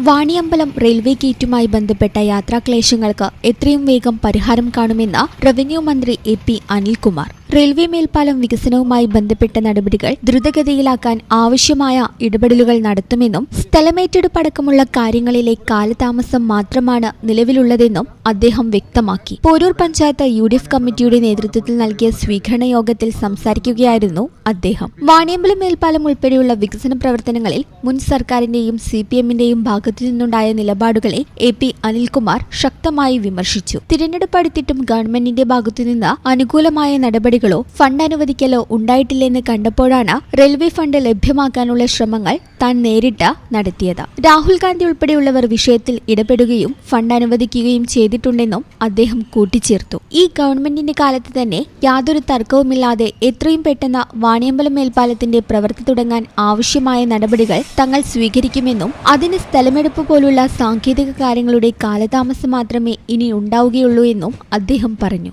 Vaniyambalam railway ഗേറ്റുമായി ബന്ധപ്പെട്ട യാത്രാക്ലേശങ്ങൾക്ക് എത്രയും വേഗം പരിഹാരം കാണുമെന്ന് റവന്യൂ മന്ത്രി എ.പി. അനിൽകുമാർ. റെയിൽവേ മേൽപ്പാലം വികസനവുമായി ബന്ധപ്പെട്ട നടപടികൾ ദ്രുതഗതിയിലാക്കാൻ ആവശ്യമായ ഇടപെടലുകൾ നടത്തുമെന്നും സ്ഥലമേറ്റെടുപ്പടക്കമുള്ള കാര്യങ്ങളിലെ കാലതാമസം മാത്രമാണ് നിലവിലുള്ളതെന്നും അദ്ദേഹം വ്യക്തമാക്കി. പോരൂർ പഞ്ചായത്ത് UDF കമ്മിറ്റിയുടെ നേതൃത്വത്തിൽ നൽകിയ സ്വീകരണ യോഗത്തിൽ സംസാരിക്കുകയായിരുന്നു അദ്ദേഹം. വാണിയമ്പലം മേൽപ്പാലം ഉൾപ്പെടെയുള്ള വികസന പ്രവർത്തനങ്ങളിൽ മുൻ സർക്കാരിന്റെയും CPM-ന്റെയും ഭാഗത്തു നിന്നുണ്ടായ നിലപാടുകളെ എ.പി. അനിൽകുമാർ ശക്തമായി വിമർശിച്ചു. തിരഞ്ഞെടുപ്പ് അടുത്തിട്ടും ഗവൺമെന്റിന്റെ ഭാഗത്തുനിന്ന് അനുകൂലമായ നടപടികളോ ഫണ്ട് അനുവദിക്കലോ ഉണ്ടായിട്ടില്ലെന്ന് കണ്ടപ്പോഴാണ് റെയിൽവേ ഫണ്ട് ലഭ്യമാക്കാനുള്ള ശ്രമങ്ങൾ താൻ നേരിട്ട് നടത്തിയത്. രാഹുൽ ഗാന്ധി ഉൾപ്പെടെയുള്ളവർ വിഷയത്തിൽ ഇടപെടുകയും ഫണ്ട് അനുവദിക്കുകയും ചെയ്തിട്ടുണ്ടെന്നും അദ്ദേഹം കൂട്ടിച്ചേർത്തു. ഈ ഗവൺമെന്റിന്റെ കാലത്ത് തന്നെ യാതൊരു തർക്കവുമില്ലാതെ എത്രയും പെട്ടെന്ന് വാണിയമ്പലം മേൽപ്പാലത്തിന്റെ പ്രവൃത്തി തുടങ്ങാൻ ആവശ്യമായ നടപടികൾ തങ്ങൾ സ്വീകരിക്കുമെന്നും അതിന് സ്ഥലമെടുപ്പ് പോലുള്ള സാങ്കേതിക കാര്യങ്ങളുടെ കാലതാമസം മാത്രമേ ഇനി ഉണ്ടാവുകയുള്ളൂ എന്നും അദ്ദേഹം പറഞ്ഞു.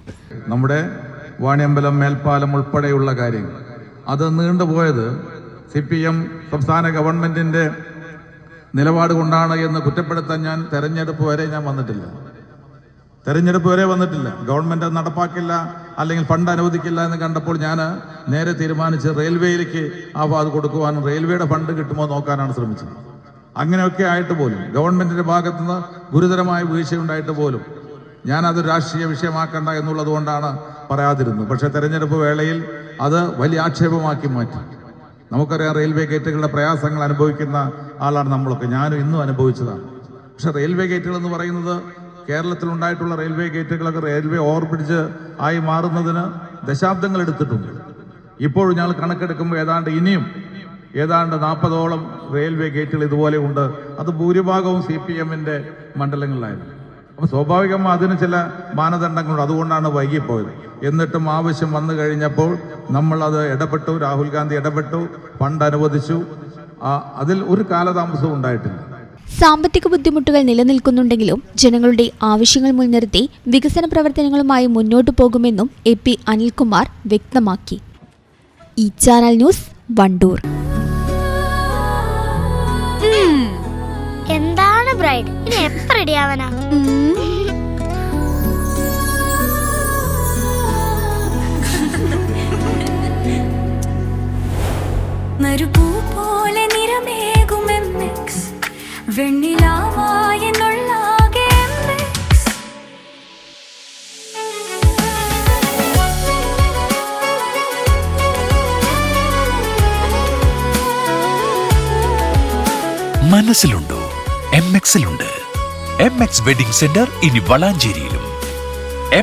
നമ്മുടെ വാണിയമ്പലം മേൽപ്പാലം ഉൾപ്പെടെയുള്ള കാര്യങ്ങൾ അത് നീണ്ടുപോയത് CPM സംസ്ഥാന ഗവൺമെന്റിന്റെ നിലപാട് കൊണ്ടാണ് എന്ന് കുറ്റപ്പെടുത്താൻ ഞാൻ തെരഞ്ഞെടുപ്പ് വരെ വന്നിട്ടില്ല. ഗവൺമെന്റ് നടപ്പാക്കില്ല അല്ലെങ്കിൽ ഫണ്ട് അനുവദിക്കില്ല എന്ന് കണ്ടപ്പോൾ ഞാൻ നേരെ തീരുമാനിച്ച് റെയിൽവേയിലേക്ക് അത് കൊടുക്കുവാനും റെയിൽവേയുടെ ഫണ്ട് കിട്ടുമോ നോക്കാനാണ് ശ്രമിച്ചത്. അങ്ങനെയൊക്കെ ആയിട്ട് പോലും ഗവൺമെന്റിന്റെ ഭാഗത്തുനിന്ന് ഗുരുതരമായ വീഴ്ചയുണ്ടായിട്ട് പോലും ഞാനത് രാഷ്ട്രീയ വിഷയമാക്കണ്ട എന്നുള്ളത് കൊണ്ടാണ് പറയാതിരുന്നത്. പക്ഷേ തെരഞ്ഞെടുപ്പ് വേളയിൽ അത് വലിയ ആക്ഷേപമാക്കി മാറ്റി. നമുക്കറിയാം, റെയിൽവേ ഗേറ്റുകളുടെ പ്രയാസങ്ങൾ അനുഭവിക്കുന്ന ആളാണ് നമ്മളൊക്കെ. ഞാനും ഇന്നും അനുഭവിച്ചതാണ്. പക്ഷെ റെയിൽവേ ഗേറ്റുകൾ എന്ന് പറയുന്നത് കേരളത്തിൽ ഉണ്ടായിട്ടുള്ള റെയിൽവേ ഗേറ്റുകളൊക്കെ റെയിൽവേ ഓവർബ്രിഡ്ജ് ആയി മാറുന്നതിന് ദശാബ്ദങ്ങൾ എടുത്തിട്ടുണ്ട്. ഇപ്പോഴും ഞങ്ങൾ കണക്കെടുക്കുമ്പോൾ ഇനിയും ഏതാണ്ട് 40ഓളം റെയിൽവേ ഗേറ്റുകൾ ഇതുപോലെ ഉണ്ട്. അത് ഭൂരിഭാഗവും CPM-ന്റെ മണ്ഡലങ്ങളിലായിരുന്നു. അപ്പോൾ സ്വാഭാവികമായി അതിന് ചില മാനദണ്ഡങ്ങളുണ്ട്. അതുകൊണ്ടാണ് വൈകിപ്പോയത്. എന്നിട്ടും ആവശ്യം വന്നു കഴിഞ്ഞപ്പോൾ നമ്മൾ അത് ഇടപെട്ടു. രാഹുൽ ഗാന്ധി ഇടപെട്ടു, ഫണ്ട് അനുവദിച്ചു. അതിൽ ഒരു കാലതാമസവും ഉണ്ടായിട്ടില്ല. സാമ്പത്തിക ബുദ്ധിമുട്ടുകൾ നിലനിൽക്കുന്നുണ്ടെങ്കിലും ജനങ്ങളുടെ ആവശ്യങ്ങൾ മുൻനിർത്തി വികസന പ്രവർത്തനങ്ങളുമായി മുന്നോട്ടു പോകുമെന്നും എ.പി. അനിൽകുമാർ വ്യക്തമാക്കി. ഈ ചാനൽ ന്യൂസ്, വണ്ടൂർ. എന്താണ് ബ്രൈഡ്, ഇനി എപ്പോ റെഡിയാവാനാ? മരുപൂ പോലെ നിറമേകും MX, വെണ്ണിലാവായി എന്നുള്ളാകെ MX. മനസ്സിലുണ്ടോ? MX-ലുണ്ട്. MX വെഡിംഗ് സെന്റർ ഇനി വളാഞ്ചേരിയിലും.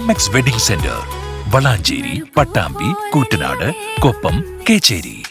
MX wedding centre Valanchery, Pattambi, Koottanad, Koppam, Kecheri.